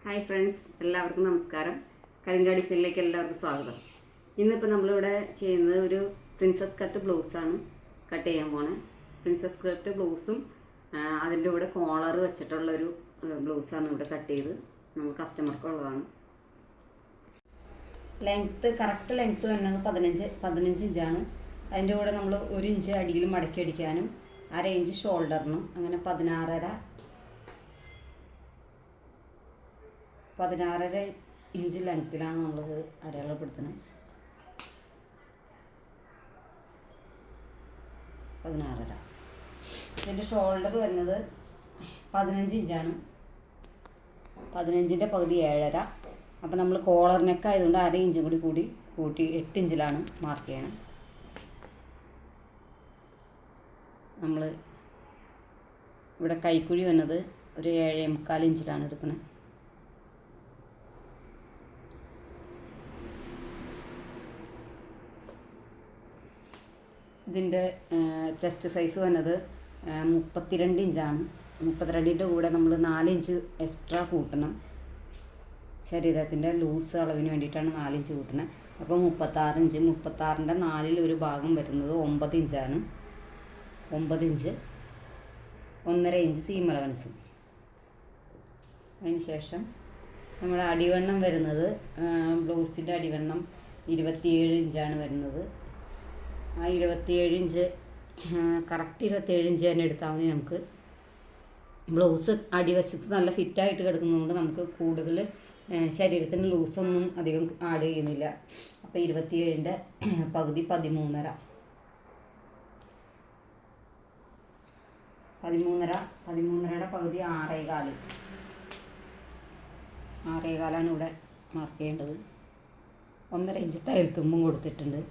Hi friends, എല്ലാവർക്കും നമസ്കാരം. കരിങ്കാടി ഡിസൈനിലേക്ക് എല്ലാവർക്കും സ്വാഗതം. ഇന്നിപ്പോൾ നമ്മളിവിടെ ചെയ്യുന്നത് ഒരു പ്രിൻസസ് കട്ട് ബ്ലൗസാണ് കട്ട് ചെയ്യാൻ പോണേ. പ്രിൻസസ് കട്ട് ബ്ലൗസും അതിൻ്റെ കൂടെ കോളർ വെച്ചിട്ടുള്ളൊരു ബ്ലൗസാണ് ഇവിടെ കട്ട് ചെയ്ത് നമ്മൾ കസ്റ്റമർക്കുള്ളതാണ്. കറക്റ്റ് ലെങ്ത്ത് വരുന്നത് 15 ഇഞ്ചാണ്. അതിൻ്റെ കൂടെ നമ്മൾ 1 ഇഞ്ച് അടിയിൽ മടക്കി അടിക്കാനും 1/2 ഇഞ്ച് ഷോൾഡറിനും അങ്ങനെ 16.5 ഇഞ്ച് ലെങ്ത്തിലാണ് നമ്മളത് അടയാളപ്പെടുത്തുന്നത്. 16.5. ഇതിൻ്റെ ഷോൾഡർ വരുന്നത് 15 ഇഞ്ചാണ്. 15ൻ്റെ പകുതി 7.5. അപ്പോൾ നമ്മൾ കോളർ നെക്ക് ആയതുകൊണ്ട് 1/2 ഇഞ്ചും കൂടി കൂട്ടി 8 ഇഞ്ചിലാണ് മാർക്ക് ചെയ്യണം. നമ്മൾ ഇവിടെ കൈക്കുഴി വന്നത് ഒരു 7.25 ഇഞ്ചിലാണ് എടുക്കുന്നത്. ഇതിൻ്റെ ചെസ്റ്റ് സൈസ് വന്നത് 32 ഇഞ്ചാണ്. 32ൻ്റെ കൂടെ നമ്മൾ 4 ഇഞ്ച് എക്സ്ട്രാ കൂട്ടണം. ശരീരത്തിൻ്റെ ലൂസ് അളവിന് വേണ്ടിയിട്ടാണ് 4 ഇഞ്ച് കൂട്ടണത്. അപ്പോൾ 36 ഇഞ്ച്. 36ൻ്റെ 4ൽ ഒരു ഭാഗം വരുന്നത് 9 ഇഞ്ചാണ്. 9 ഇഞ്ച് 1.5 ഇഞ്ച് സീം അലവൻസ്. അതിന് ശേഷം നമ്മുടെ അടിവണ്ണം വരുന്നത് ബ്ലൗസിൻ്റെ അടിവണ്ണം 27 ഇഞ്ചാണ് വരുന്നത്. ആ 27 ഇഞ്ച് കറക്റ്റ് 27 ഇഞ്ച് തന്നെ എടുത്താൽ മതി. നമുക്ക് ബ്ലൗസ് അടിവശത്ത് നല്ല ഫിറ്റായിട്ട് കിടക്കുന്നതുകൊണ്ട് നമുക്ക് കൂടുതൽ ശരീരത്തിന് ലൂസൊന്നും അധികം ആഡ് ചെയ്യുന്നില്ല. അപ്പോൾ 27ൻ്റെ പകുതി 13.5. 13.5യുടെ പകുതി 6.25. 6.25 ഇവിടെ മാർക്ക് ചെയ്യേണ്ടത്. 1.5 ഇഞ്ച് തയ്യൽ തുമ്പും കൊടുത്തിട്ടുണ്ട്.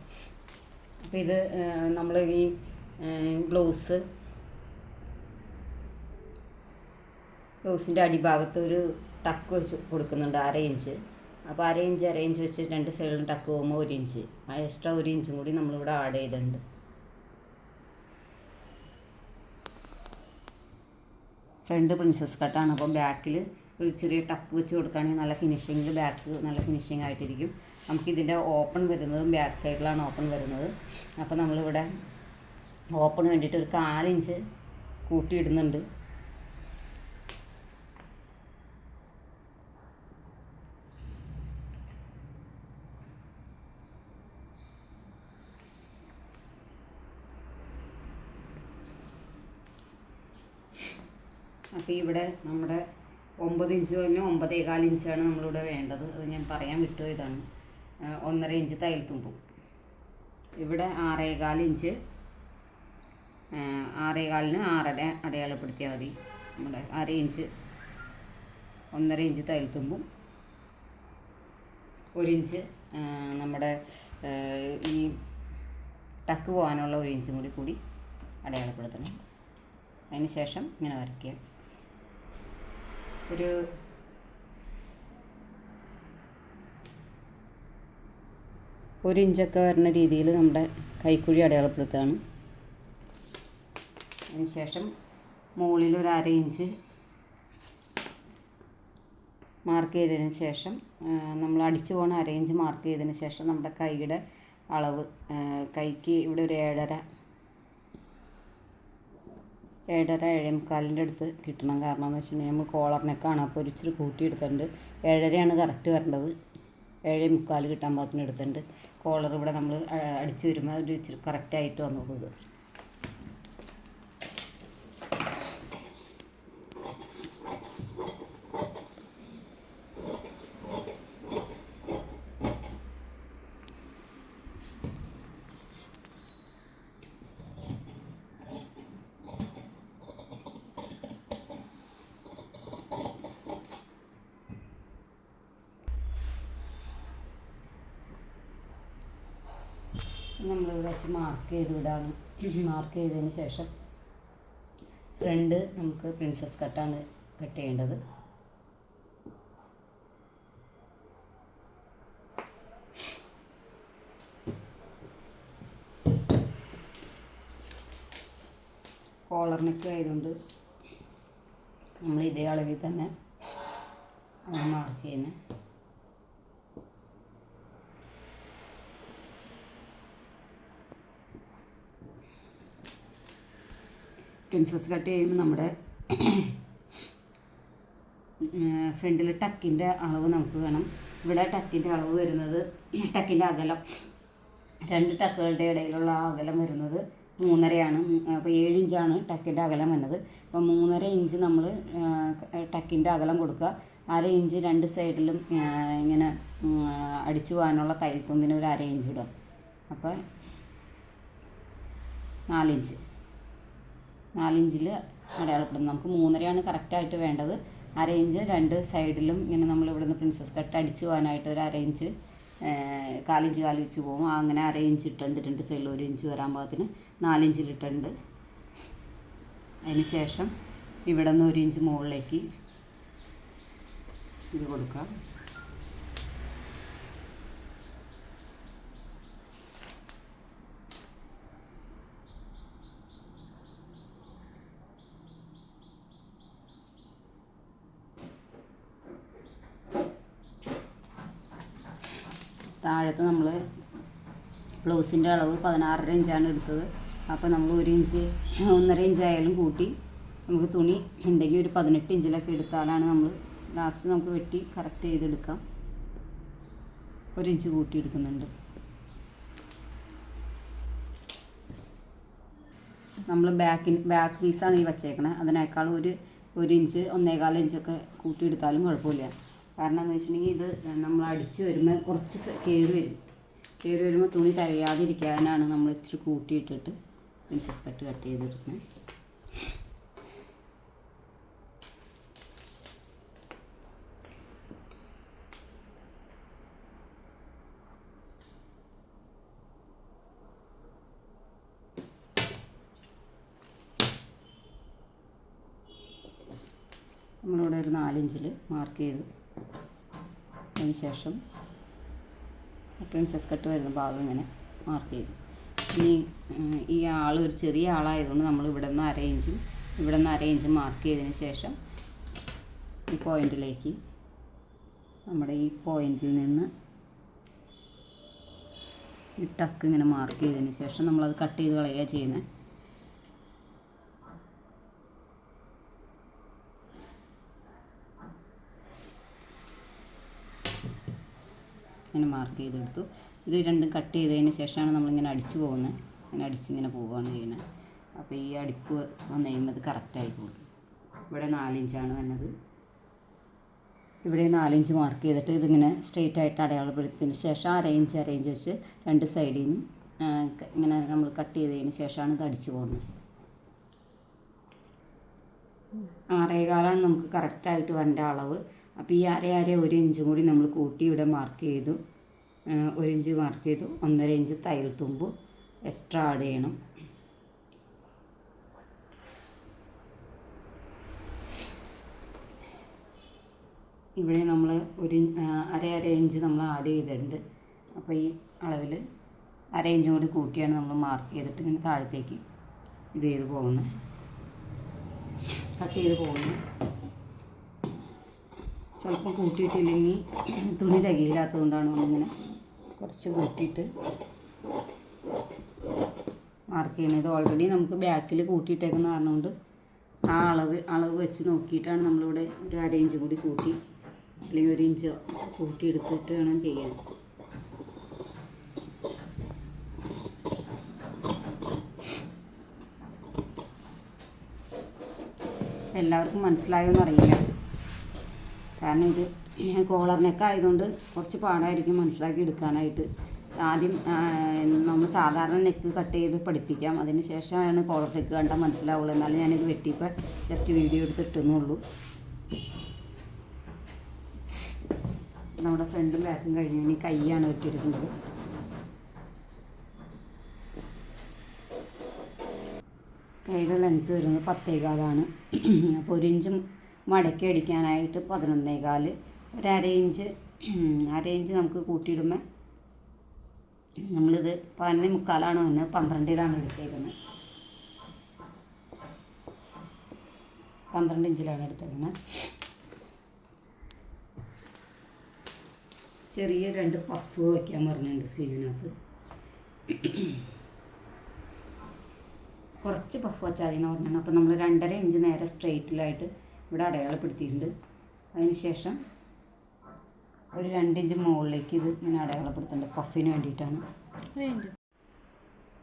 അപ്പോൾ ഇത് നമ്മൾ ഈ ബ്ലൗസിൻ്റെ അടിഭാഗത്ത് ഒരു ടക്ക് വെച്ച് കൊടുക്കുന്നുണ്ട് 1/2 ഇഞ്ച്. അപ്പോൾ 1/2 ഇഞ്ച് വെച്ച് 2 സൈഡിലും ടക്ക് പോകുമ്പോൾ 1 ഇഞ്ച്. ആ എക്സ്ട്രാ 1 ഇഞ്ചും കൂടി നമ്മളിവിടെ ആഡ് ചെയ്തിട്ടുണ്ട്. ഫ്രണ്ട് പ്രിൻസസ് കട്ടാണ്. അപ്പോൾ ബാക്കിൽ ഒരു ചെറിയ ടക്ക് വെച്ച് കൊടുക്കുകയാണെങ്കിൽ നല്ല ഫിനിഷിങ്ങിൽ ബാക്ക് നല്ല ഫിനിഷിങ് ആയിട്ടിരിക്കും. നമുക്കിതിൻ്റെ ഓപ്പൺ വരുന്നതും ബാക്ക് സൈഡിലാണ് ഓപ്പൺ വരുന്നത്. അപ്പോൾ നമ്മളിവിടെ ഓപ്പണ് വേണ്ടിയിട്ട് ഒരു 4 ഇഞ്ച് കൂട്ടിയിടുന്നുണ്ട്. അപ്പോൾ ഇവിടെ നമ്മുടെ 9 ഇഞ്ച് കഴിഞ്ഞ് 9.25 ഇഞ്ചാണ് നമ്മളിവിടെ വേണ്ടത്. അത് ഞാൻ പറയാൻ വിട്ടുപോയതാണ്. 1.5 ഇഞ്ച് തയ്യൽ തുമ്പും. ഇവിടെ 6.25 ഇഞ്ച്. 6.25ന് 6.5 അടയാളപ്പെടുത്തിയാൽ മതി. നമ്മുടെ 1/2 ഇഞ്ച് 1.5 ഇഞ്ച് തയ്യൽ തുമ്പും 1 ഇഞ്ച് നമ്മുടെ ഈ ടക്ക് പോകാനുള്ള 1 ഇഞ്ചും കൂടി അടയാളപ്പെടുത്തണം. അതിന് ശേഷം ഇങ്ങനെ വരയ്ക്കുക. ഒരു 1 ഇഞ്ചൊക്കെ വരുന്ന രീതിയിൽ നമ്മുടെ കൈക്കുഴി അടയാളപ്പെടുത്തുകയാണ്. അതിന് ശേഷം മുകളിൽ ഒരു 1/2 ഇഞ്ച് മാർക്ക് ചെയ്തതിന് ശേഷം നമ്മൾ അടിച്ചു പോകുന്ന 1/2 ഇഞ്ച് മാർക്ക് ചെയ്തതിന് ശേഷം നമ്മുടെ കൈയുടെ അളവ് കൈക്ക് ഇവിടെ ഒരു 7.5 അടുത്ത് കിട്ടണം. കാരണം എന്ന് വെച്ചിട്ടുണ്ടെങ്കിൽ നമ്മൾ കോളർ നെക്കാണ്. അപ്പോൾ ഒരു ഇച്ചിരി കൂട്ടിയെടുത്തിട്ടുണ്ട്. 7.5 കറക്റ്റ് വരേണ്ടത്. 7.25 കിട്ടാൻ പാകത്തിന് എടുത്തിട്ടുണ്ട്. കോളർ ഇവിടെ നമ്മൾ അടിച്ചു വരുമ്പോൾ ഒരു ഇച്ചിരി കറക്റ്റായിട്ട് വന്നോളൂ. ഇത് നമ്മളിവിടെ വെച്ച് മാർക്ക് ചെയ്ത് വിടാണ്. മാർക്ക് ചെയ്തതിന് ശേഷം ഫ്രണ്ട് നമുക്ക് പ്രിൻസസ് കട്ടാണ് കട്ട് ചെയ്യേണ്ടത്. കോളർ നെക്ക് ആയതുകൊണ്ട് നമ്മൾ ഇതേ അളവിൽ തന്നെ മാർക്ക് ചെയ്യുന്നത്. പ്രിൻസസ് കട്ട് ചെയ്യുമ്പോൾ നമ്മുടെ ഫ്രണ്ടിൽ ടക്കിൻ്റെ അളവ് നമുക്ക് വേണം. ഇവിടെ ടക്കിൻ്റെ അളവ് വരുന്നത്, ടക്കിൻ്റെ അകലം, 2 ടക്കുകളുടെ ഇടയിലുള്ള അകലം വരുന്നത് 3.5 അപ്പോൾ 7 ഇഞ്ചാണ് ടക്കിൻ്റെ അകലം വന്നത്. അപ്പോൾ 3.5 ഇഞ്ച് നമ്മൾ ടക്കിൻ്റെ അകലം കൊടുക്കുക. 1/2 ഇഞ്ച് 2 സൈഡിലും ഇങ്ങനെ അടിച്ചു പോകാനുള്ള തയ്യൽ തുമ്പിന് ഒരു 1/2 ഇഞ്ച് ഇടുക. അപ്പോൾ 4 ഇഞ്ച്, 4 ഇഞ്ചിൽ അടയാളപ്പെടുന്നു. നമുക്ക് 3.5 കറക്റ്റായിട്ട് വേണ്ടത്. 1/2 ഇഞ്ച് 2 സൈഡിലും ഇങ്ങനെ നമ്മൾ ഇവിടുന്ന് പ്രിൻസസ് കട്ട് അടിച്ചു പോകാനായിട്ട് ഒരു 1/2 ഇഞ്ച്, 1/4 ഇഞ്ച് കാലിച്ച് പോകും. അങ്ങനെ 1/2 ഇഞ്ച് ഇട്ടുണ്ട്. 2 സൈഡിൽ 1 ഇഞ്ച് വരാൻ പാകത്തിന് 4 ഇഞ്ചിലിട്ടുണ്ട്. അതിന് ശേഷം ഇവിടെ നിന്ന് 1 ഇഞ്ച് മുകളിലേക്ക് ഇത് കൊടുക്കാം. താഴത്ത് നമ്മൾ ബ്ലൗസിൻ്റെ അളവ് 16.5 ഇഞ്ചാണ് എടുത്തത്. അപ്പോൾ നമ്മൾ 1 ഇഞ്ച് 1.5 ഇഞ്ച് ആയാലും കൂട്ടി നമുക്ക് തുണി ഉണ്ടെങ്കിൽ ഒരു 18 ഇഞ്ചിലൊക്കെ എടുത്താലാണ് നമ്മൾ ലാസ്റ്റ് നമുക്ക് വെട്ടി കറക്റ്റ് ചെയ്തെടുക്കാം. 1 ഇഞ്ച് കൂട്ടി എടുക്കുന്നുണ്ട്. നമ്മൾ ബാക്ക് പീസാണ് ഈ വച്ചേക്കണേ. അതിനേക്കാൾ ഒരു ഇഞ്ച് 1.25 ഇഞ്ചൊക്കെ കൂട്ടിയെടുത്താലും കുഴപ്പമില്ല. കാരണം എന്ന് വെച്ചിട്ടുണ്ടെങ്കിൽ ഇത് നമ്മൾ അടിച്ച് വരുമ്പോൾ കുറച്ച് കയറി വരുമ്പോൾ തുണി തികയാതിരിക്കാനാണ് നമ്മൾ ഇത്തിരി കൂട്ടിയിട്ടിട്ട് പ്രിൻസസ് കട്ട് ചെയ്തെടുക്കുന്നത്. നമ്മളിവിടെ ഒരു 4 ഇഞ്ചിൽ മാർക്ക് ചെയ്തു. അതിന് ശേഷം പ്രിൻസസ് കട്ട് വരുന്ന ഭാഗം ഇങ്ങനെ മാർക്ക് ചെയ്തു. ഇനി ഈ ഒരു ചെറിയ ആളായതുകൊണ്ട് നമ്മൾ ഇവിടെ നിന്ന് 1/2 ഇഞ്ചും ഇവിടെ നിന്ന് 1/2 ഇഞ്ചും മാർക്ക് ചെയ്തതിന് ശേഷം ഈ പോയിൻറ്റിലേക്ക്, നമ്മുടെ ഈ പോയിൻറ്റിൽ നിന്ന് ഈ ടക്ക് ഇങ്ങനെ മാർക്ക് ചെയ്തതിന് ശേഷം നമ്മളത് കട്ട് ചെയ്ത് കളയുക ചെയ്യുന്നത്. ഇങ്ങനെ മാർക്ക് ചെയ്തെടുത്തു. ഇത് രണ്ടും കട്ട് ചെയ്തതിന് ശേഷമാണ് നമ്മളിങ്ങനെ അടിച്ചു പോകുന്നത്. ഇങ്ങനെ അടിച്ചിങ്ങനെ പോവുകയാണ് ചെയ്യുന്നത്. അപ്പോൾ ഈ അടിപ്പ് വന്നു കഴിയുമ്പോൾ അത് കറക്റ്റായി പോകും. ഇവിടെ 4 ഇഞ്ചാണ് വന്നത്. ഇവിടെ 4 ഇഞ്ച് മാർക്ക് ചെയ്തിട്ട് ഇതിങ്ങനെ സ്ട്രെയിറ്റ് ആയിട്ട് അടയാളപ്പെടുത്തിയതിന് ശേഷം 1/2 ഇഞ്ച് വെച്ച് 2 സൈഡിൽ നിന്നും ഇങ്ങനെ നമ്മൾ കട്ട് ചെയ്തതിന് ശേഷമാണ് ഇത് അടിച്ചു പോകുന്നത്. 6.25 നമുക്ക് കറക്റ്റായിട്ട് വരേണ്ട അളവ്. അപ്പോൾ ഈ 1 ഇഞ്ചും കൂടി നമ്മൾ കൂട്ടി ഇവിടെ മാർക്ക് ചെയ്തു. 1 ഇഞ്ച് മാർക്ക് ചെയ്തു. 1.5 ഇഞ്ച് തയ്യൽ തുമ്പ് എക്സ്ട്രാ ആഡ് ചെയ്യണം. ഇവിടെ നമ്മൾ 1.5 ഇഞ്ച് നമ്മൾ ആഡ് ചെയ്തിട്ടുണ്ട്. അപ്പോൾ ഈ അളവിൽ 1/2 ഇഞ്ചും കൂടി കൂട്ടിയാണ് നമ്മൾ മാർക്ക് ചെയ്തിട്ട് ഇങ്ങനെ താഴത്തേക്ക് ഇത് ചെയ്ത് പോകുന്നത്, കട്ട് ചെയ്ത് പോകുന്നത്. സ്വല്പം കൂട്ടിയിട്ടില്ലെങ്കിൽ തുണി തികയില്ലാത്തതുകൊണ്ടാണ് നമ്മളിങ്ങനെ കുറച്ച് കൂട്ടിയിട്ട് മാർക്ക് ചെയ്യുന്നത്. ഓൾറെഡി നമുക്ക് ബാക്കിൽ കൂട്ടിയിട്ടേക്കുന്ന കാരണം കൊണ്ട് ആ അളവ് വെച്ച് നോക്കിയിട്ടാണ് നമ്മളിവിടെ ഒരു 1/2 ഇഞ്ച് കൂടി കൂട്ടി അല്ലെങ്കിൽ 1 ഇഞ്ച് കൂട്ടിയെടുത്തിട്ട് വേണം ചെയ്യാൻ. എല്ലാവർക്കും മനസ്സിലായോന്ന് അറിയില്ല. കാരണം ഇത് കോളർ നെക്ക് ആയതുകൊണ്ട് കുറച്ച് പാടായിരിക്കും മനസ്സിലാക്കി എടുക്കാനായിട്ട്. ആദ്യം നമ്മൾ സാധാരണ നെക്ക് കട്ട് ചെയ്ത് പഠിപ്പിക്കാം. അതിന് ശേഷമാണ് കോളർ നെക്ക് കണ്ടാൽ മനസ്സിലാവുള്ളൂ. എന്നാലും ഞാനിത് വെട്ടിയപ്പോൾ ജസ്റ്റ് വീഡിയോ എടുത്തിട്ടുന്നുള്ളൂ. നമ്മുടെ ഫ്രണ്ടും ബാക്കും കഴിഞ്ഞ് ഇനി കൈയാണ് വെട്ടിയെടുക്കുന്നത്. കൈയുടെ ലെങ്ത്ത് വരുന്നത് 10.25 അപ്പോൾ 1 ഇഞ്ച് മടക്കി അടിക്കാനായിട്ട് 11.25, 1/2 ഇഞ്ച് നമുക്ക് കൂട്ടിയിടുമ്പോൾ നമ്മളിത് 11.25 വന്നത് 12-ലാണ് എടുത്തേക്കുന്നത്. 12 ഇഞ്ചിലാണ് എടുത്തേക്കുന്നത്. ചെറിയ 2 പഫ് വയ്ക്കാൻ പറഞ്ഞിട്ടുണ്ട് സ്ലീവിനകത്ത്. കുറച്ച് പഫ് വെച്ചാൽ അതിന് പറഞ്ഞാണ്. അപ്പോൾ നമ്മൾ 2.5 ഇഞ്ച് നേരെ സ്ട്രെയിറ്റിലായിട്ട് ഇവിടെ അടയാളപ്പെടുത്തിയിട്ടുണ്ട്. അതിനുശേഷം ഒരു 2 ഇഞ്ച് മുകളിലേക്ക് ഇത് ഇങ്ങനെ അടയാളപ്പെടുത്തുന്നുണ്ട്. പഫിന് വേണ്ടിയിട്ടാണ്.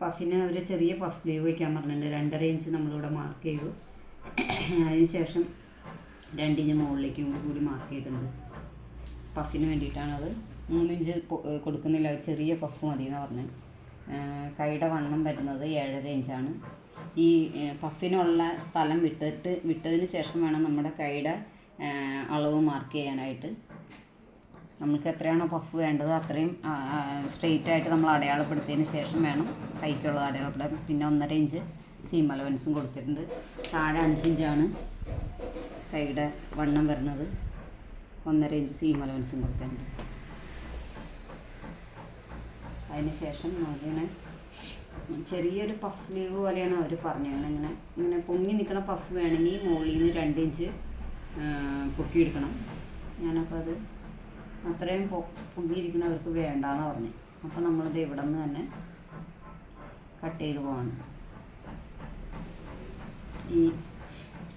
പഫിന് ഒരു ചെറിയ പഫ് സ്ലീവ് വയ്ക്കാൻ പറഞ്ഞിട്ടുണ്ട്. 2.5 ഇഞ്ച് നമ്മളിവിടെ മാർക്ക് ചെയ്തു. അതിനുശേഷം 2 ഇഞ്ച് മുകളിലേക്കും കൂടി മാർക്ക് ചെയ്തിട്ടുണ്ട്. പഫിന് വേണ്ടിയിട്ടാണത്. 3 ഇഞ്ച് കൊടുക്കുന്നില്ല, ചെറിയ പഫ് മതി എന്ന് പറഞ്ഞത്. കൈയുടെ വണ്ണം വരുന്നത് 7.5 ഇഞ്ചാണ്. ഈ പഫിനുള്ള സ്ഥലം വിട്ടതിന് ശേഷം വേണം നമ്മുടെ കൈയുടെ അളവ് മാർക്ക് ചെയ്യാനായിട്ട്. നമുക്ക് എത്രയാണോ പഫ് വേണ്ടത് അത്രയും സ്ട്രെയിറ്റ് ആയിട്ട് നമ്മൾ അടയാളപ്പെടുത്തിയതിന് ശേഷം വേണം കൈക്കുള്ളത് അടയാളപ്പെടുത്താൻ. പിന്നെ 1.5 ഇഞ്ച് സീം അലവൻസും കൊടുത്തിട്ടുണ്ട്. താഴെ 5 ഇഞ്ചാണ് കൈയുടെ വണ്ണം വരുന്നത്. 1.5 ഇഞ്ച് സീം അലവൻസും കൊടുത്തിട്ടുണ്ട്. അതിന് ശേഷം നമുക്കിങ്ങനെ ചെറിയൊരു പഫ് സ്ലീവ് പോലെയാണ് അവർ പറഞ്ഞത്. ഇങ്ങനെ പൊങ്ങി നിൽക്കുന്ന പഫ് വേണമെങ്കിൽ മുകളിൽ നിന്ന് 2 ഇഞ്ച് പൊക്കിയെടുക്കണം. ഞാനപ്പോൾ അത് അത്രയും പൊങ്ങിയിരിക്കുന്നവർക്ക് വേണ്ടാന്ന് പറഞ്ഞു. അപ്പോൾ നമ്മളിത് ഇവിടെ നിന്ന് തന്നെ കട്ട് ചെയ്ത് പോവാണ്. ഈ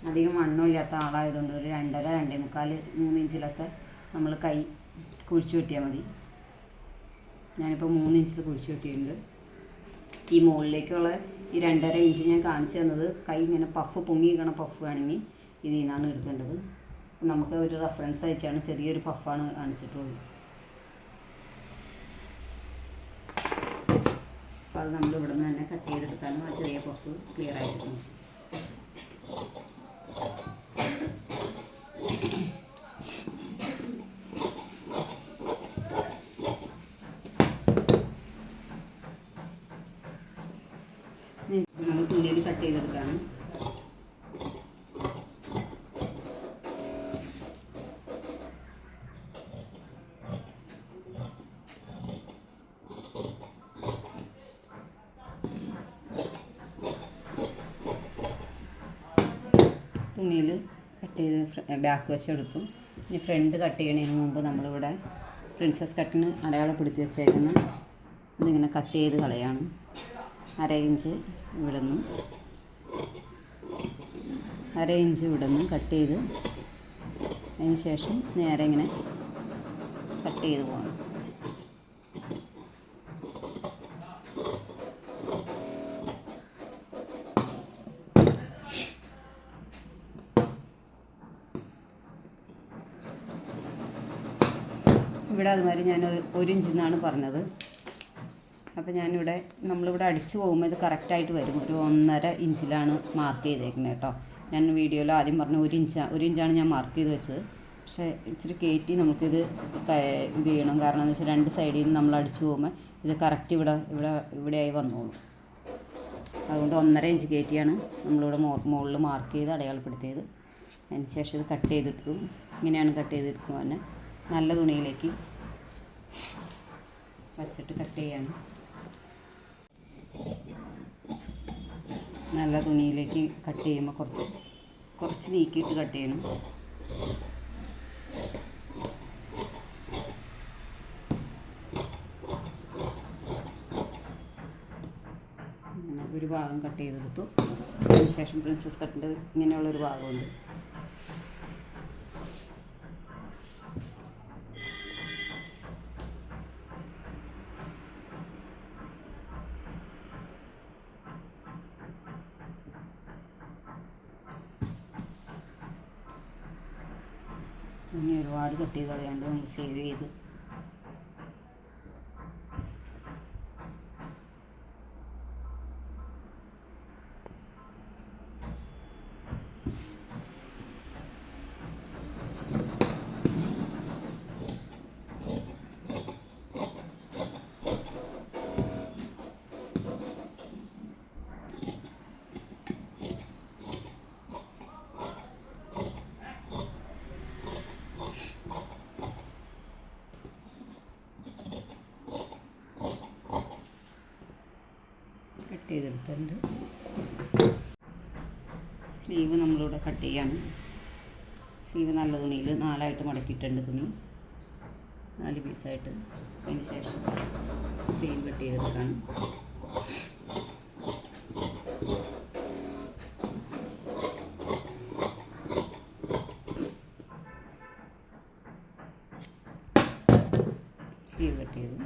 അധികം വണ്ണമില്ലാത്ത ആളായതുകൊണ്ട് ഒരു 2.5, 2.25, 3 ഇഞ്ചിലൊക്കെ നമ്മൾ കൈ കുഴിച്ചു വെട്ടിയാൽ മതി. ഞാനിപ്പോൾ 3 ഇഞ്ചിൽ കുഴിച്ചു വെട്ടിയിട്ടുണ്ട്. ഈ മുകളിലേക്കുള്ള ഈ 2.5 ഇഞ്ച് ഞാൻ കാണിച്ചു തന്നത് കൈ ഇങ്ങനെ പഫ് പൊങ്ങിയിരിക്കണ പഫ് വേണമെങ്കിൽ ഇതിൽ നിന്നാണ് എടുക്കേണ്ടത്. നമുക്ക് ഒരു റെഫറൻസ് അയച്ചാണ് ചെറിയൊരു പഫാണ് കാണിച്ചിട്ടുള്ളൂ. അപ്പോൾ അത് നമ്മൾ ഇവിടെ നിന്ന് തന്നെ കട്ട് ചെയ്തെടുത്താലും ആ ചെറിയ പഫ് ക്ലിയർ ആയിട്ടുണ്ട്. നമ്മൾ തുണിയിൽ കട്ട് ചെയ്തെടുക്കുകയാണ്. തുണിയിൽ കട്ട് ചെയ്ത് ബാക്ക് വശമെടുത്തു. ഇനി ഫ്രണ്ട് കട്ട് ചെയ്യണതിന് മുമ്പ് നമ്മളിവിടെ പ്രിൻസസ് കട്ടിന് അടയാളപ്പെടുത്തി വെച്ചേക്കുന്ന ഇതിങ്ങനെ കട്ട് ചെയ്ത് കളയാണ്. 1/2 ഇഞ്ച് ഇവിടെ നിന്നും 1/2 ഇഞ്ച് ഇവിടെ നിന്നും കട്ട് ചെയ്ത് അതിന് ശേഷം നേരെ ഇങ്ങനെ കട്ട് ചെയ്ത് പോകണം. ഇവിടെ അതുമാതിരി ഞാൻ 1 ഇഞ്ച് എന്നാണ് പറഞ്ഞത്. അപ്പോൾ ഞാനിവിടെ നമ്മളിവിടെ അടിച്ചു പോകുമ്പോൾ ഇത് കറക്റ്റായിട്ട് വരും. ഒരു 1.5 ഇഞ്ചിലാണ് മാർക്ക് ചെയ്തേക്കുന്നത് കേട്ടോ. ഞാൻ വീഡിയോയിൽ ആദ്യം പറഞ്ഞു 1 ഇഞ്ചാണ് ഞാൻ മാർക്ക് ചെയ്ത് വെച്ചത്. പക്ഷേ ഇച്ചിരി കയറ്റി നമുക്കിത് ഇത് ചെയ്യണം. കാരണം എന്ന് വെച്ചാൽ 2 സൈഡിൽ നിന്ന് നമ്മൾ അടിച്ചു പോകുമ്പോൾ ഇത് കറക്റ്റ് ഇവിടെയായി വന്നോളൂ. അതുകൊണ്ട് 1.5 ഇഞ്ച് കയറ്റിയാണ് നമ്മളിവിടെ മുകളിൽ മാർക്ക് ചെയ്ത് അടയാളപ്പെടുത്തിയത്. അതിന് ശേഷം ഇത് കട്ട് ചെയ്തെടുത്തു. ഇങ്ങനെയാണ് കട്ട് ചെയ്തെടുക്കുക. തന്നെ നല്ല തുണിയിലേക്ക് വച്ചിട്ട് കട്ട് ചെയ്യാണ്. നല്ല തുണിയിലേക്ക് കട്ട് ചെയ്യുമ്പോൾ കുറച്ച് നീക്കിയിട്ട് കട്ട് ചെയ്യണം. ഒരു ഭാഗം കട്ട് ചെയ്തെടുത്തു. അതിനുശേഷം പ്രിൻസസ് കട്ടിൻ്റെ ഇങ്ങനെയുള്ളൊരു ഭാഗമുണ്ട്. ഇനി ഒരുപാട് കട്ട് ചെയ്ത് കളയാണ്ട് നമുക്ക് സേവ് ചെയ്ത് ചെയ്തെടുത്തിട്ടുണ്ട്. സ്ലീവ് നമ്മളിവിടെ കട്ട് ചെയ്യാണ്. സ്ലീവ് നല്ല തുണിയിൽ 4 ആയിട്ട് മടക്കിയിട്ടുണ്ട് തുണി. 4 പീസായിട്ട്. അതിന് ശേഷം സെയിം കട്ട് ചെയ്തെടുക്കാണ്. സ്ലീവ് കട്ട് ചെയ്തു.